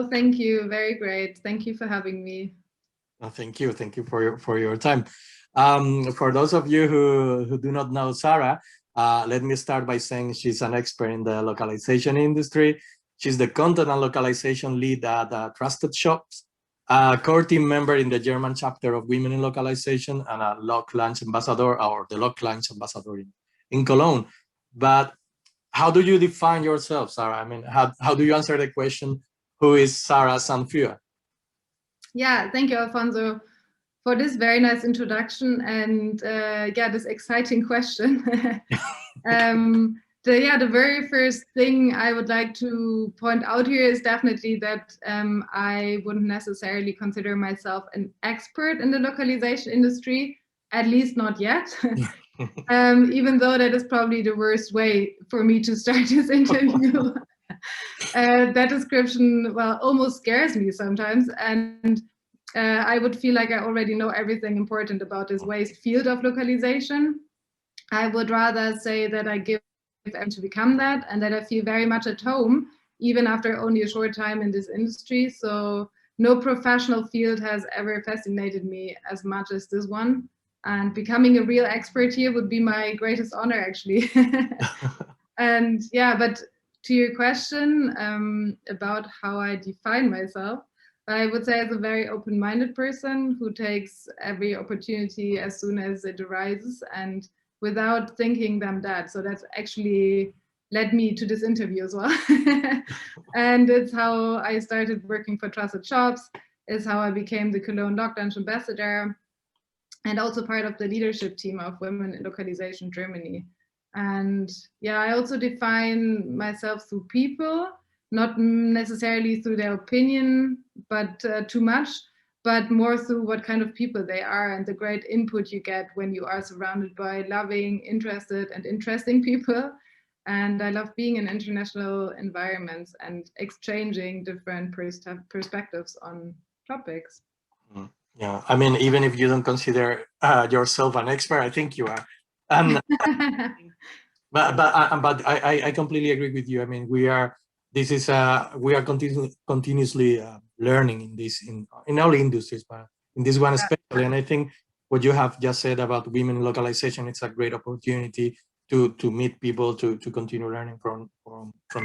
Oh, thank you. Very great. Thank you for having me. Thank you. Thank you for your time. For those of you who do not know Sarah, let me start by saying she's an expert in the localization industry. She's the content and localization lead at Trusted Shops, a core team member in the German chapter of Women in Localization, and a Loc Launch ambassador, or the Loc Launch ambassador in Cologne. But how do you define yourself, Sarah? I mean, how do you answer the question, who is Sarah Sandführ? Yeah, thank you, Alfonso, for this very nice introduction and yeah, this exciting question. The very first thing I would like to point out here is definitely that I wouldn't necessarily consider myself an expert in the localization industry, at least not yet. Even though that is probably the worst way for me to start this interview. That description, well, almost scares me sometimes. And I would feel like I already know everything important about this vast field of localization. I would rather say that I give everything to become that, and that I feel very much at home, even after only a short time in this industry. So no professional field has ever fascinated me as much as this one. And becoming a real expert here would be my greatest honor, actually. And yeah, but to your question about how I define myself, I would say as a very open-minded person who takes every opportunity as soon as it arises and without thinking them that. So that's actually led me to this interview as well. And it's how I started working for Trusted Shops, is how I became the Cologne Loc Launch ambassador, and also part of the leadership team of Women in Localization Germany. And yeah, I also define myself through people, not necessarily through their opinion, but too much, but more through what kind of people they are and the great input you get when you are surrounded by loving, interested, and interesting people. And I love being in international environments and exchanging different perspectives on topics. Yeah, I mean, even if you don't consider yourself an expert, I think you are. And but I completely agree with you. I mean, we are continuously learning in this in all industries, but in this one especially. And I think what you have just said about women in localization, it's a great opportunity to meet people, to continue learning from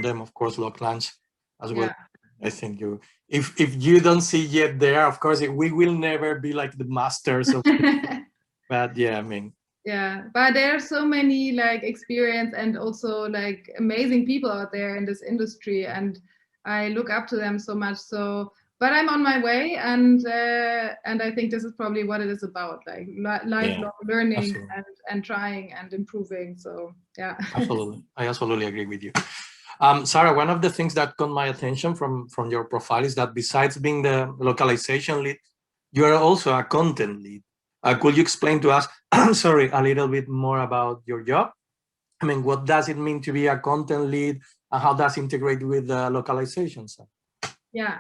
them. Of course, Loc Launch as well. I think you, if you don't see yet there, of course, we will never be like the masters of. But yeah, I mean. Yeah, but there are so many like experience and also like amazing people out there in this industry, and I look up to them so much. So, but I'm on my way, and I think this is probably what it is about, like lifelong learning and trying and improving. So yeah. Absolutely, I absolutely agree with you. Sarah, one of the things that caught my attention from your profile is that besides being the localization lead, you are also a content lead. Could you explain to us, sorry, a little bit more about your job? I mean, what does it mean to be a content lead, and how does it integrate with the localization side? Yeah,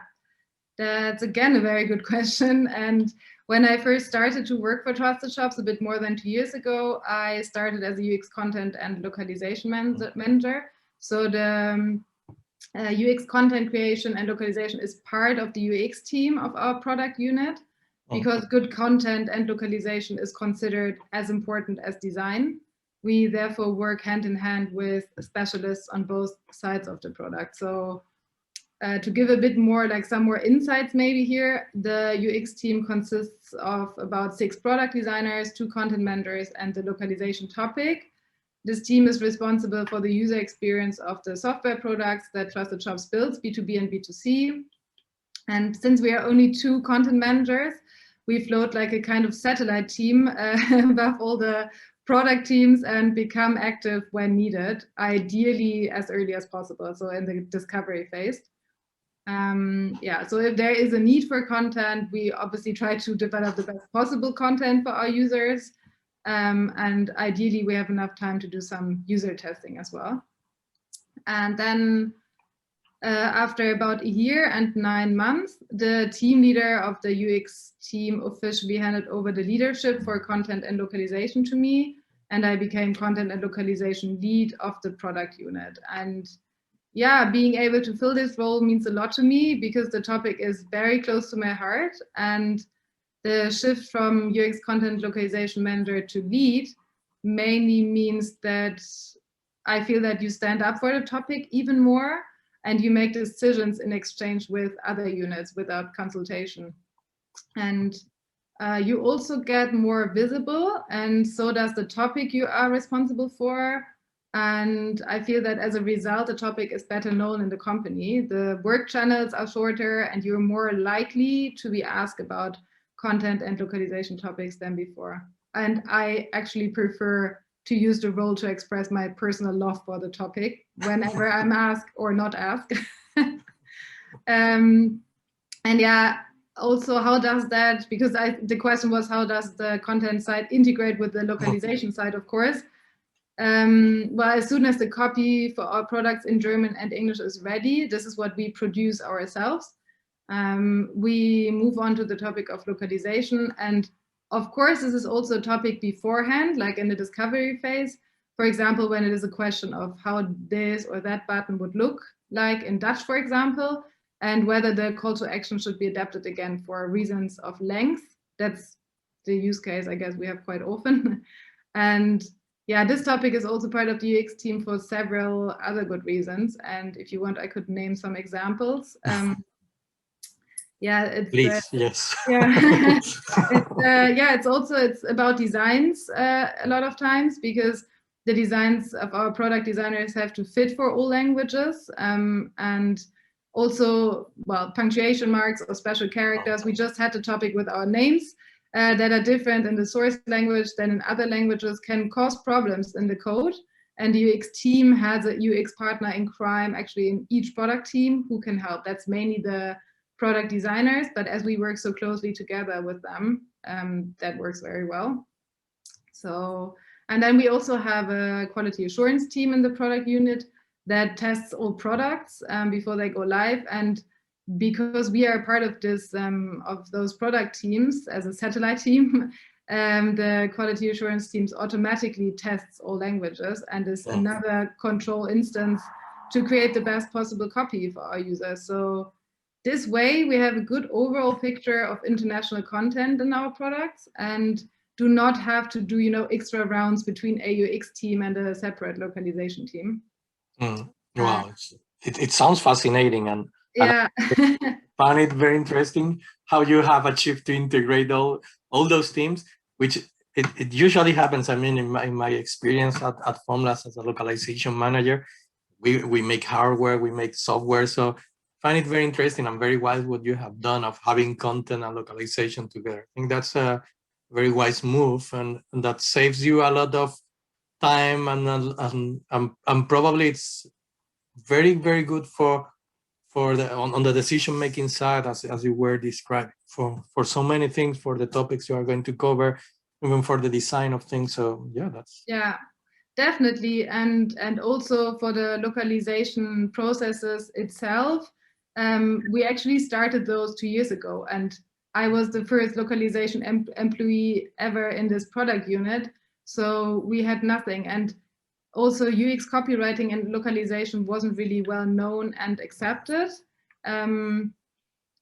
that's again a very good question. And when I first started to work for Trusted Shops a bit more than 2 years ago, I started as a UX content and localization manager. So the UX content creation and localization is part of the UX team of our product unit, because good content and localization is considered as important as design. We therefore work hand in hand with specialists on both sides of the product. So to give a bit more, like some more insights maybe here, the UX team consists of about 6 product designers, 2 content managers, and the localization topic. This team is responsible for the user experience of the software products that Trusted Shops builds, B2B and B2C. And since we are only 2 content managers, we float like a kind of satellite team above all the product teams and become active when needed, ideally as early as possible, so in the discovery phase. Yeah, so if there is a need for content, we obviously try to develop the best possible content for our users. And ideally, we have enough time to do some user testing as well. And then after about a year and 9 months, the team leader of the UX team officially handed over the leadership for content and localization to me. And I became content and localization lead of the product unit. And yeah, being able to fill this role means a lot to me because the topic is very close to my heart. And the shift from UX content localization manager to lead mainly means that I feel that you stand up for the topic even more and you make decisions in exchange with other units without consultation. And you also get more visible, and so does the topic you are responsible for. And I feel that as a result, the topic is better known in the company. The work channels are shorter, and you're more likely to be asked about content and localization topics than before. And I actually prefer to use the role to express my personal love for the topic whenever I'm asked or not asked. um, and yeah, also how does that, because the question was how does the content side integrate with the localization side, of course. Well, as soon as the copy for our products in German and English is ready, this is what we produce ourselves. We move on to the topic of localization. And of course, this is also a topic beforehand, like in the discovery phase. For example, when it is a question of how this or that button would look like in Dutch, for example, and whether the call to action should be adapted again for reasons of length. That's the use case, I guess, we have quite often. And yeah, this topic is also part of the UX team for several other good reasons. And if you want, I could name some examples. Yeah, it's Please, yes. yeah, it's about designs a lot of times because the designs of our product designers have to fit for all languages, and also, well, punctuation marks or special characters. We just had a topic with our names that are different in the source language than in other languages can cause problems in the code. And the UX team has a UX partner in crime actually in each product team who can help. That's mainly the product designers, but as we work so closely together with them, that works very well. So, and then we also have a quality assurance team in the product unit that tests all products before they go live. And because we are part of this of those product teams as a satellite team, the quality assurance teams automatically tests all languages and is another control instance to create the best possible copy for our users. So this way, we have a good overall picture of international content in our products and do not have to do, extra rounds between a UX team and a separate localization team. Wow, it sounds fascinating, and yeah. I find it very interesting how you have achieved to integrate all those teams, which it usually happens. I mean, in my experience at Formlas as a localization manager, we make hardware, we make software, so find it very interesting and very wise what you have done of having content and localization together. I think that's a very wise move, and that saves you a lot of time, and probably it's very, very good for the on the decision making side, as you were describing, for so many things, for the topics you are going to cover, even for the design of things. So yeah, that's definitely. And also for the localization processes itself, we actually started those 2 years ago, and I was the first localization employee ever in this product unit, so we had nothing. And also UX copywriting and localization wasn't really well known and accepted,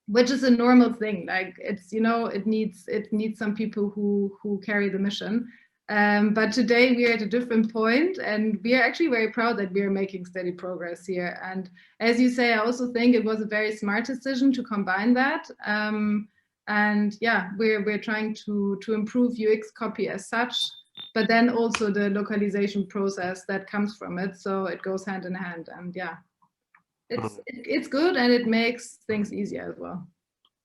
which is a normal thing. Like it's, it needs some people who carry the mission. But today we are at a different point, and we are actually very proud that we are making steady progress here. And as you say, I also think it was a very smart decision to combine that. And yeah, we're trying to improve UX copy as such, but then also the localization process that comes from it. So it goes hand in hand, and yeah, it's good, and it makes things easier as well.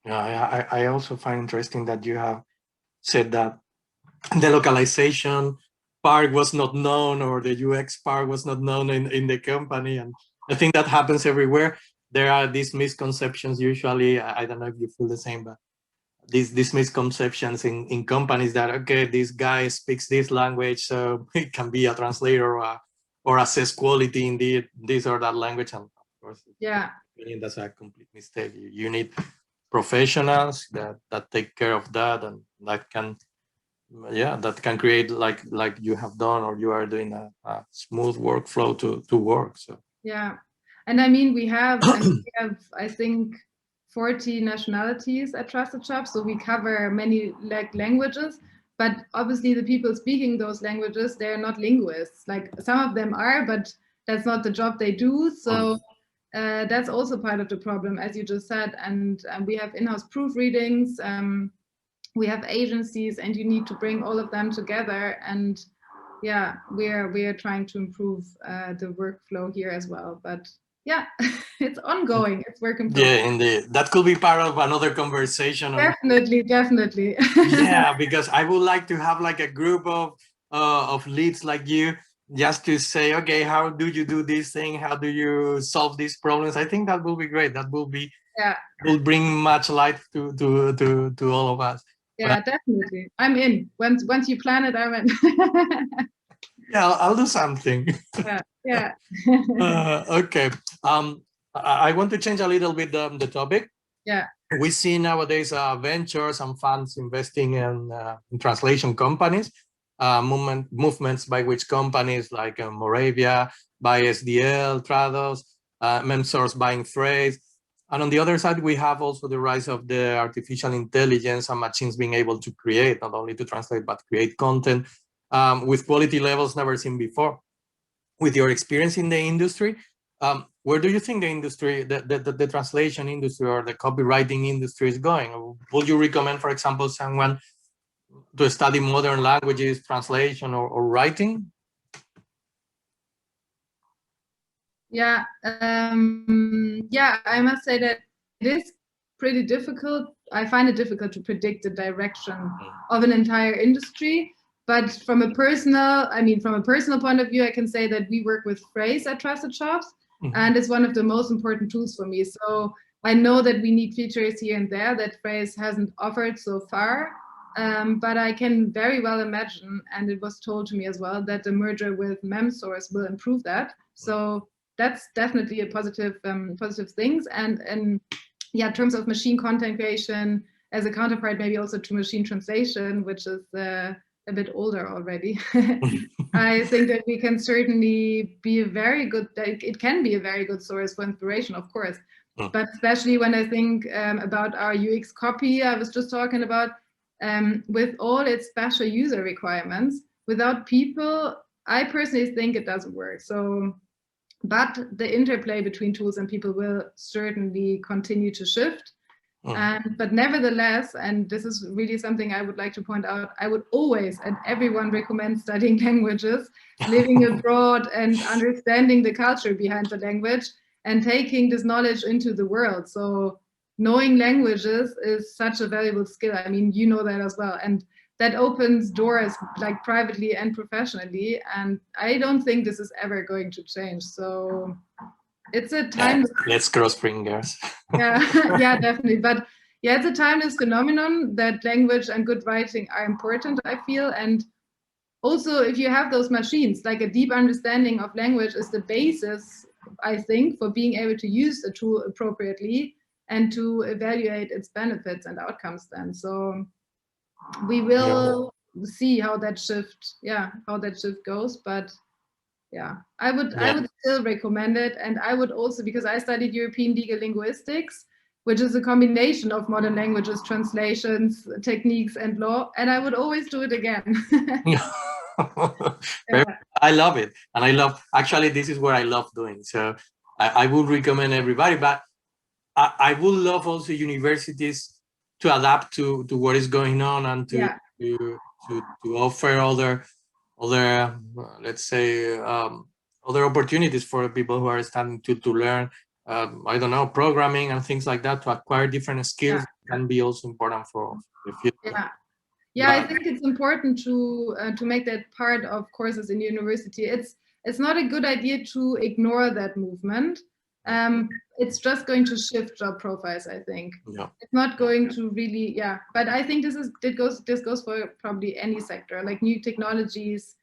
Yeah, I also find interesting that you have said that the localization part was not known, or the UX part was not known in the company, and I think that happens everywhere. There are these misconceptions usually. I don't know if you feel the same, but these misconceptions in companies that, okay, this guy speaks this language, so it can be a translator or assess quality in this or that language. And of course, that's a complete mistake. You need professionals that take care of that, and that can create like you have done, or you are doing a smooth workflow to work. So yeah. And I mean, we have, I think, 40 nationalities at Trusted Shops, so we cover many languages. But obviously, the people speaking those languages, they're not linguists. Like some of them are, but that's not the job they do. So that's also part of the problem, as you just said. And we have in-house proofreadings. We have agencies, and you need to bring all of them together. And yeah, we are trying to improve the workflow here as well. But yeah, it's ongoing. It's work in progress. Yeah, indeed. That could be part of another conversation. Definitely. Yeah, because I would like to have like a group of leads like you, just to say, okay, how do you do this thing? How do you solve these problems? I think that will be great. That will be will bring much light to all of us. Yeah, definitely. I'm in. Once you plan it, I'm in. Yeah, I'll do something. Yeah. Okay. I want to change a little bit the topic. Yeah. We see nowadays ventures and funds investing in translation companies, movements by which companies like Moravia buy SDL, Trados, MemSource buying Phrase. And on the other side, we have also the rise of the artificial intelligence and machines being able to create, not only to translate, but create content with quality levels never seen before. With your experience in the industry, where do you think the industry, the translation industry or the copywriting industry is going? Would you recommend, for example, someone to study modern languages, translation or writing? Yeah, I must say that it is pretty difficult. I find it difficult to predict the direction of an entire industry. But from a personal point of view, I can say that we work with Phrase at Trusted Shops, and it's one of the most important tools for me. So I know that we need features here and there that Phrase hasn't offered so far. But I can very well imagine, and it was told to me as well, that the merger with MemSource will improve that. So that's definitely a positive things. And yeah, in terms of machine content creation as a counterpart, maybe also to machine translation, which is a bit older already. I think that we can certainly be it can be a very good source for inspiration, of course. But especially when I think about our UX copy, I was just talking about, with all its special user requirements, without people, I personally think it doesn't work. So, but the interplay between tools and people will certainly continue to shift. But nevertheless, and this is really something I would like to point out, I would always and everyone recommend studying languages, living abroad and understanding the culture behind the language and taking this knowledge into the world. So knowing languages is such a valuable skill. I mean, you know that as well. And that opens doors like privately and professionally. And I don't think this is ever going to change. So it's a time. Let's cross fingers. Yeah, definitely. But yeah, it's a timeless phenomenon that language and good writing are important, I feel. And also, if you have those machines, like a deep understanding of language is the basis, I think, for being able to use a tool appropriately and to evaluate its benefits and outcomes then. So we will see how that shift goes. But yeah, I would still recommend it. And I would also, because I studied European legal linguistics, which is a combination of modern languages, translations, techniques, and law. And I would always do it again. I love it. And actually, this is what I love doing. So I would recommend everybody, but I would love also universities to adapt to what is going on and to offer other let's say other opportunities for people who are starting to learn I don't know, programming and things like that, to acquire different skills can be also important for the future. I think it's important to make that part of courses in university. It's not a good idea to ignore that movement. It's just going to shift job profiles, I think. It's not going to really, but I think this goes for probably any sector. Like new technologies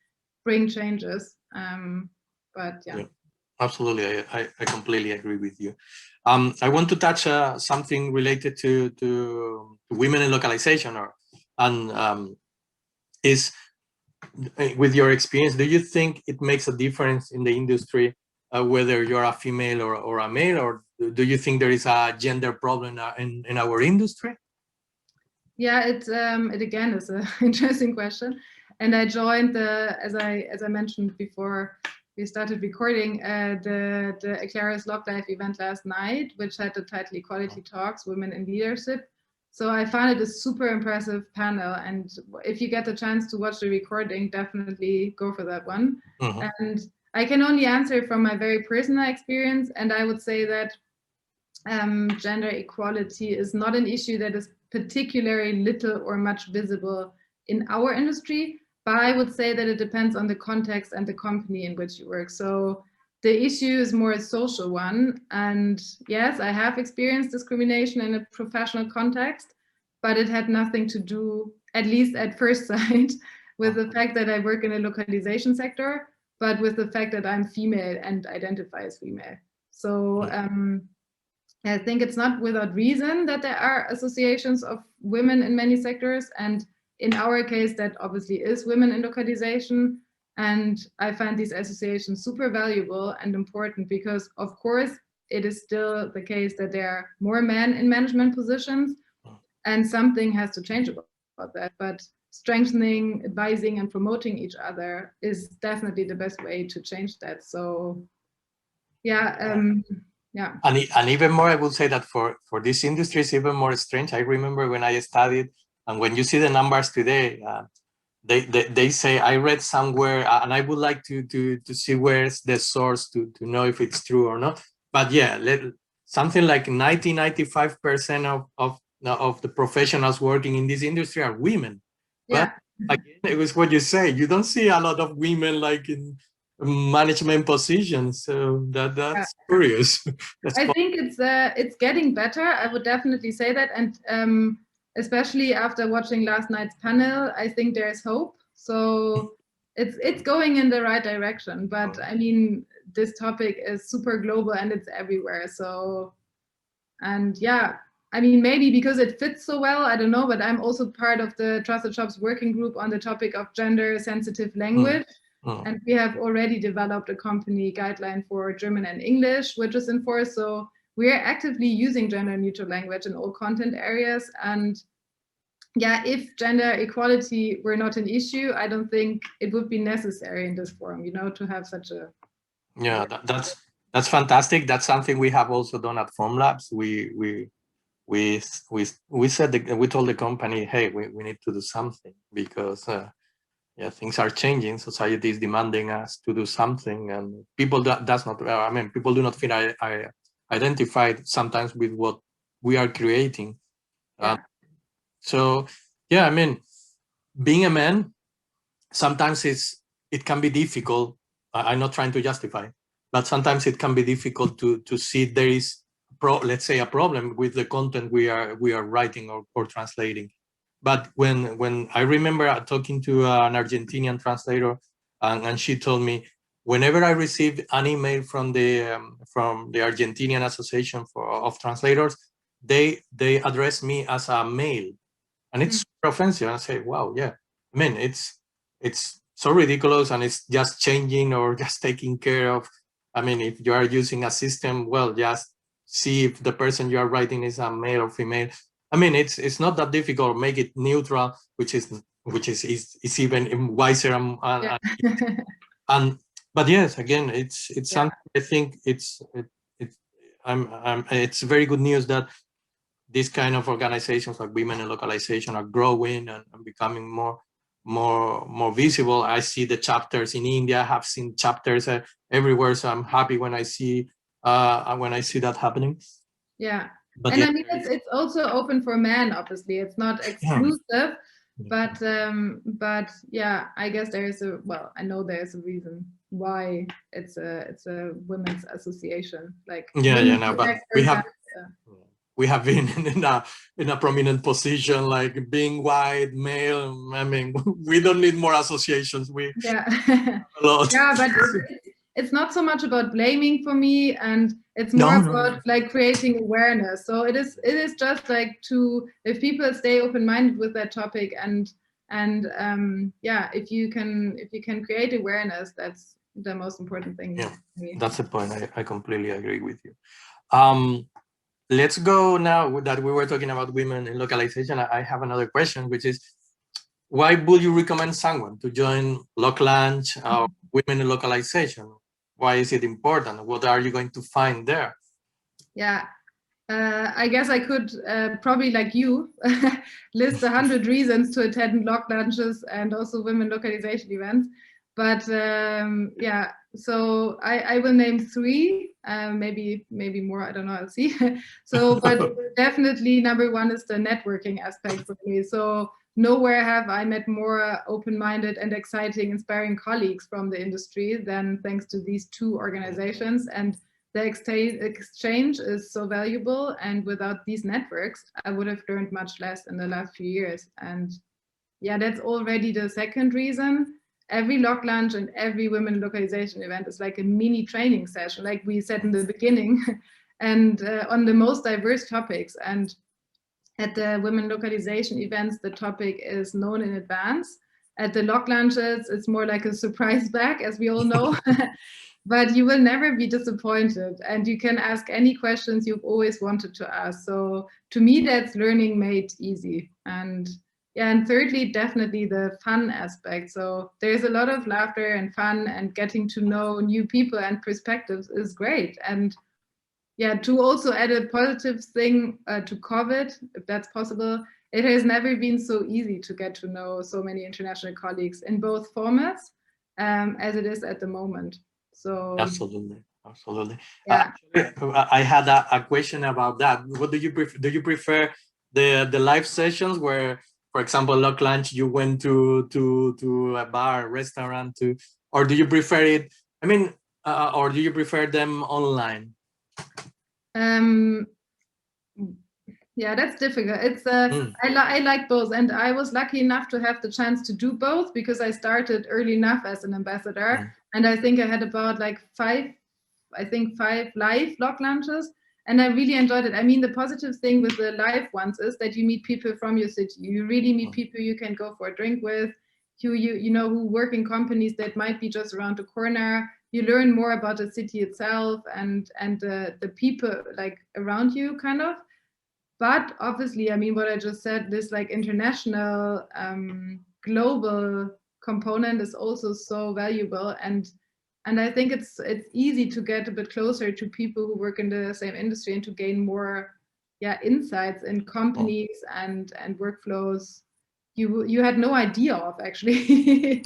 bring changes. But Absolutely, I completely agree with you. I want to touch something related to women in localization, is with your experience, do you think it makes a difference in the industry whether you're a female or a male, or do you think there is a gender problem in our industry? Yeah, it again is an interesting question, and I joined as I mentioned before we started recording the Aclaris Log Life event last night, which had the title Equality Talks: Women in Leadership. So I found it a super impressive panel, and if you get the chance to watch the recording, definitely go for that one. Mm-hmm. And I can only answer from my very personal experience, and I would say that gender equality is not an issue that is particularly little or much visible in our industry, but I would say that it depends on the context and the company in which you work. So the issue is more a social one. And yes, I have experienced discrimination in a professional context, but it had nothing to do, at least at first sight, with the fact that I work in a localization sector, but with the fact that I'm female and identify as female. So I think it's not without reason that there are associations of women in many sectors. And in our case, that obviously is women in localization. And I find these associations super valuable and important because, of course, it is still the case that there are more men in management positions, and something has to change about that. But strengthening, advising, and promoting each other is definitely the best way to change that. So, yeah. Yeah. And even more, I would say that for this industry, it's even more strange. I remember when I studied, and when you see the numbers today, they say, I read somewhere, and I would like to see where's the source to know if it's true or not. But yeah, something like 95% of the professionals working in this industry are women. Yeah. But again, it was what you say. You don't see a lot of women like in management positions, so that's curious. I think it's getting better. I would definitely say that, and especially after watching last night's panel, I think there's hope. So it's going in the right direction. But I mean, this topic is super global and it's everywhere. So, and yeah, I mean, maybe because it fits so well, I don't know. But I'm also part of the Trusted Shops working group on the topic of gender sensitive language. And we have already developed a company guideline for German and English, which is in force. So we are actively using gender neutral language in all content areas. And yeah, if gender equality were not an issue, I don't think it would be necessary in this forum, to have such a. Yeah, that's fantastic. That's something we have also done at Formlabs. We said we told the company, hey, we need to do something because yeah, things are changing. Society is demanding us to do something, and people people do not feel identified sometimes with what we are creating. Yeah. So yeah, I mean, being a man, sometimes it can be difficult. I'm not trying to justify, but sometimes it can be difficult to see there is let's say a problem with the content we are writing or translating. But when I remember talking to an Argentinian translator, and she told me, whenever I received an email from the Argentinian Association of Translators, they address me as a male, and it's super offensive. And I say, wow, yeah, I mean, it's so ridiculous, and it's just changing or just taking care of. I mean, if you are using a system, well, just see if the person you are writing is a male or female. I mean, it's not that difficult. Make it neutral, which is even wiser and but yes, again, it's something. I think it's very good news that these kind of organizations like Women in Localization are growing and becoming more visible. I see the chapters in India. I have seen chapters everywhere, so I'm happy when I see that happening. Yeah, but and yeah, I mean it's also open for men. Obviously, it's not exclusive, but yeah, I guess there is I know there's a reason why it's a women's association. Like but we have been in a prominent position, like being white male. I mean, we don't need more associations. Yeah. A lot. Yeah, but it's not so much about blaming for me, and it's more about like creating awareness. So it is just like if people stay open-minded with that topic and yeah, if you can create awareness, the most important thing. Yeah, to me. that's the point. I completely agree with you. Um, let's go now that we were talking about women in localization. I have another question, which is, why would you recommend someone to join Locklanch or women in localization? Why is it important? What are you going to find there? Yeah, I guess I could probably, like you, list 100 reasons to attend lock lunches and also women localization events. But yeah, so I will name three, maybe more. I don't know. I'll see. So, but definitely number one is the networking aspect for me. So nowhere have I met more open-minded and exciting, inspiring colleagues from the industry than thanks to these two organizations. And the exchange is so valuable, and without these networks I would have learned much less in the last few years. And yeah, that's already the second reason. Every lock lunch and every women localization event is like a mini training session, like we said in the beginning, and on the most diverse topics. And at the women localization events, the topic is known in advance. At the lock lunches, it's more like a surprise bag, as we all know. But you will never be disappointed, and you can ask any questions you've always wanted to ask. So to me, that's learning made easy. And yeah, and thirdly, definitely the fun aspect. So there's a lot of laughter and fun, and getting to know new people and perspectives is great. And yeah, to also add a positive thing to COVID, if that's possible, it has never been so easy to get to know so many international colleagues in both formats as it is at the moment. So Absolutely, absolutely. yeah. Actually, I had a question about that. What do you prefer? Do you prefer the live sessions where, for example, Lock Lunch, you went to a bar, restaurant, or do you prefer it? I mean, or do you prefer them online? Um, yeah, that's difficult. It's I like both, and I was lucky enough to have the chance to do both because I started early enough as an ambassador, and I think I had about like five live log lunches, and I really enjoyed it. I mean, the positive thing with the live ones is that you meet people from your city. You really meet people you can go for a drink with, you know, who work in companies that might be just around the corner. You learn more about the city itself and the people like around you, kind of. But obviously, I mean, what I just said, this like international, global component is also so valuable, and I think it's easy to get a bit closer to people who work in the same industry and to gain more, yeah, insights in companies and workflows you had no idea of actually.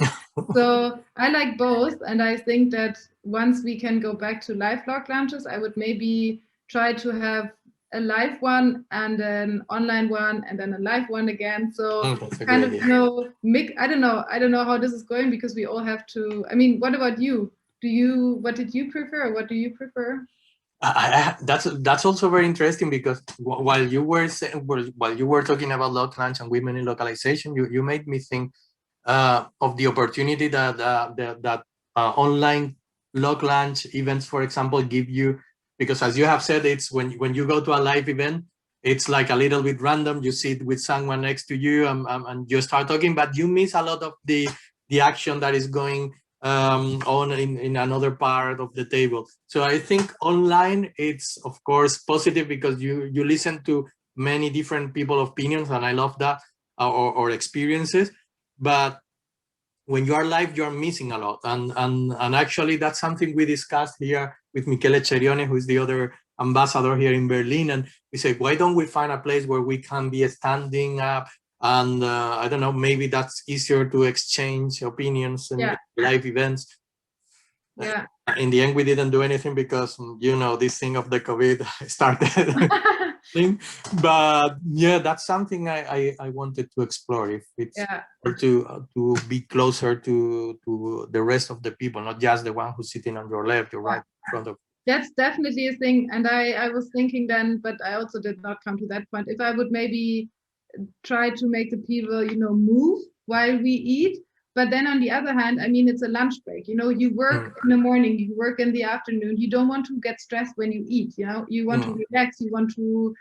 So I like both, and I think that once we can go back to live log launches, I would maybe try to have a live one and an online one and then a live one again. So kind of, you know, I don't know how this is going because we all have to. I mean, what about you? What did you prefer, or what do you prefer? That's also very interesting because while you were while you were talking about lock lunch and women in localization, you made me think of the opportunity that online lock lunch events, for example, give you, because as you have said, it's when you go to a live event, it's like a little bit random. You sit with someone next to you and you start talking, but you miss a lot of the action that is going on in another part of the table. So I think online it's of course positive because you listen to many different people opinions, and I love that, or experiences. But when you are live, you are missing a lot, and actually that's something we discussed here with Michele Cerione, who is the other ambassador here in Berlin, and we said, why don't we find a place where we can be standing up, and I don't know, maybe that's easier to exchange opinions in live events. Yeah. In the end, we didn't do anything because, you know, this thing of the COVID started. But yeah, that's something I wanted to explore, if it's to be closer to the rest of the people, not just the one who's sitting on your left, your right, in front of. That's definitely a thing, and I was thinking then, but I also did not come to that point. If I would maybe try to make the people, you know, move while we eat, but then on the other hand, I mean, it's a lunch break. You know, you work in the morning, you work in the afternoon. You don't want to get stressed when you eat. You know, you want to relax. You want to,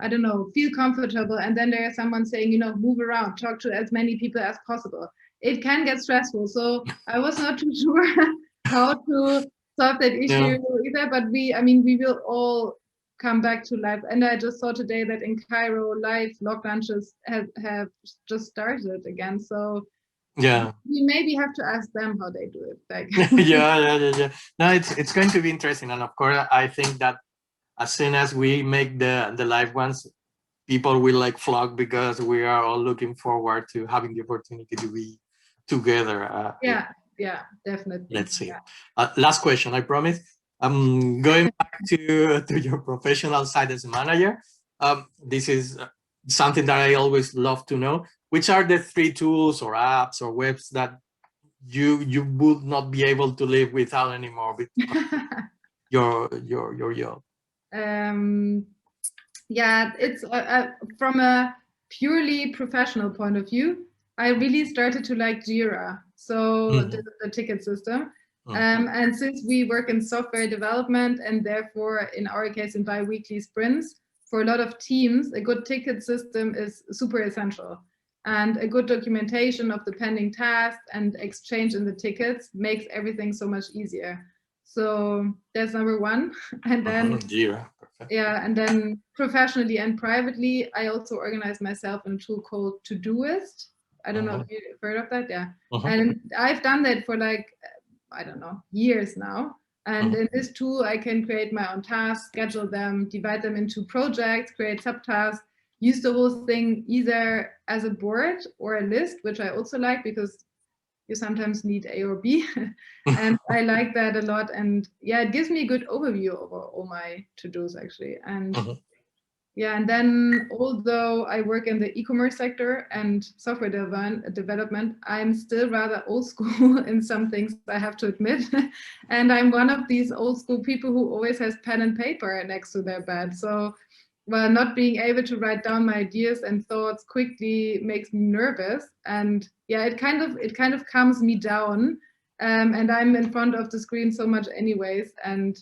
I don't know, feel comfortable. And then there's someone saying, you know, move around, talk to as many people as possible. It can get stressful. So I was not too sure how to solve that issue either. But we will all come back to life. And I just saw today that in Cairo, live log lunches have just started again. So Yeah. we maybe have to ask them how they do it. Like Yeah. No, it's going to be interesting, and of course, I think that as soon as we make the live ones, people will like flock because we are all looking forward to having the opportunity to be together. yeah, definitely. Let's see. Yeah. Last question, I promise. Going back to your professional side as a manager. This is something that I always love to know. Which are the 3 tools or apps or webs that you would not be able to live without anymore with your job? Yeah, it's from a purely professional point of view. I really started to like Jira, so the ticket system. And since we work in software development and therefore, in our case, in bi-weekly sprints, for a lot of teams, a good ticket system is super essential. And a good documentation of the pending tasks and exchange in the tickets makes everything so much easier. So that's number 1. And then Jira. Perfect. yeah, and then professionally and privately, I also organize myself in a tool called Todoist. I don't know if you've heard of that. Yeah. And I've done that for like, I don't know, years now. And in this tool, I can create my own tasks, schedule them, divide them into projects, create subtasks, use the whole thing either as a board or a list, which I also like because you sometimes need A or B. And I like that a lot. And yeah, it gives me a good overview over all my to-dos actually. And yeah, and then although I work in the e-commerce sector and software development, I'm still rather old school in some things, I have to admit. And I'm one of these old school people who always has pen and paper next to their bed. So well, not being able to write down my ideas and thoughts quickly makes me nervous. And yeah, it kind of calms me down. And I'm in front of the screen so much anyways. And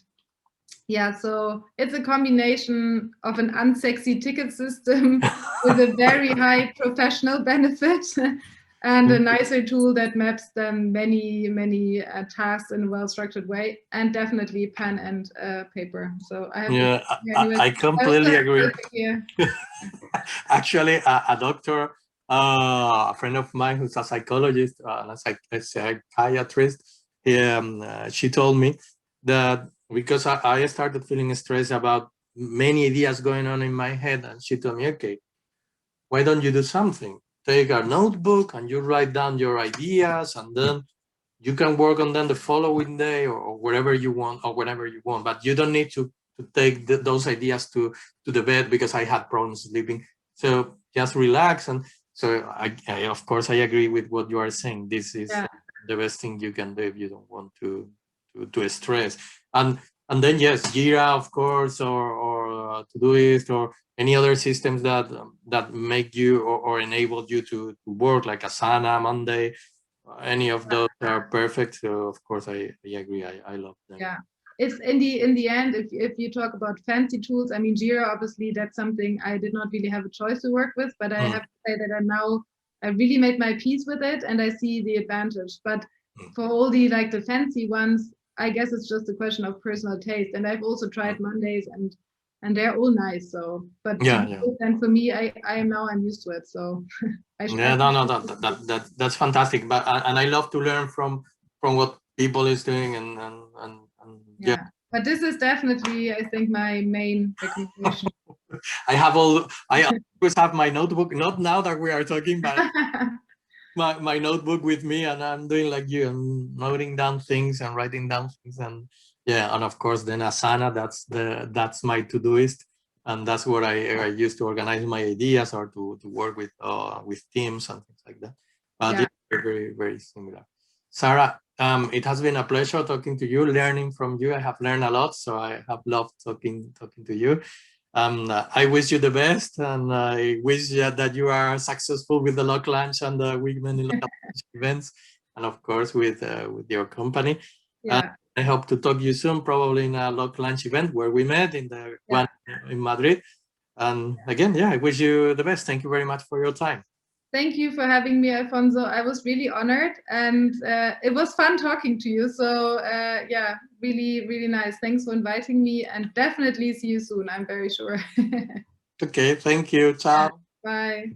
yeah, so it's a combination of an unsexy ticket system with a very high professional benefit and a nicer tool that maps then many tasks in a well-structured way, and definitely pen and paper. So I have I completely agree. Actually, a doctor, a friend of mine who's a psychologist, a psychiatrist, she told me that because I started feeling stressed about many ideas going on in my head, and she told me, okay, why don't you do something? Take a notebook and you write down your ideas, and then you can work on them the following day or wherever you want or whenever you want. But you don't need to take those ideas to the bed, because I had problems sleeping. So just relax. And so I of course, I agree with what you are saying. This is the best thing you can do if you don't want to stress. And then yes, Jira, of course, or Todoist, or any other systems that make you or enable you to work, like Asana, Monday. Any of those are perfect. So of course I agree. I love them. Yeah, it's in the end, if you talk about fancy tools, I mean, Jira, obviously that's something I did not really have a choice to work with, but I have to say that I really made my peace with it and I see the advantage. But for all the fancy ones, I guess it's just a question of personal taste. And I've also tried Mondays and they're all nice. So, but and for me, I'm used to it. So that's fantastic. But and I love to learn from what people is doing and yeah. But this is definitely, I think, my main recommendation. I always have my notebook, not now that we are talking, but my notebook with me, and I'm doing like you, I'm noting down things and writing down things. And yeah, and of course then Asana, that's my Todoist, and that's where I used to organize my ideas or to work with teams and things like that. But yeah, very, very similar. Sarah, it has been a pleasure talking to you, learning from you. I have learned a lot, so I have loved talking to you. I wish you the best, and I wish that you are successful with the Lock Lunch and the Women in Localization events, and of course with your company. Yeah. I hope to talk to you soon, probably in a Lock Lunch event where we met in the one in Madrid. And again, yeah, I wish you the best. Thank you very much for your time. Thank you for having me, Alfonso. I was really honored, and it was fun talking to you. So yeah, really, really nice. Thanks for inviting me, and definitely see you soon, I'm very sure. Okay, thank you. Ciao. Bye.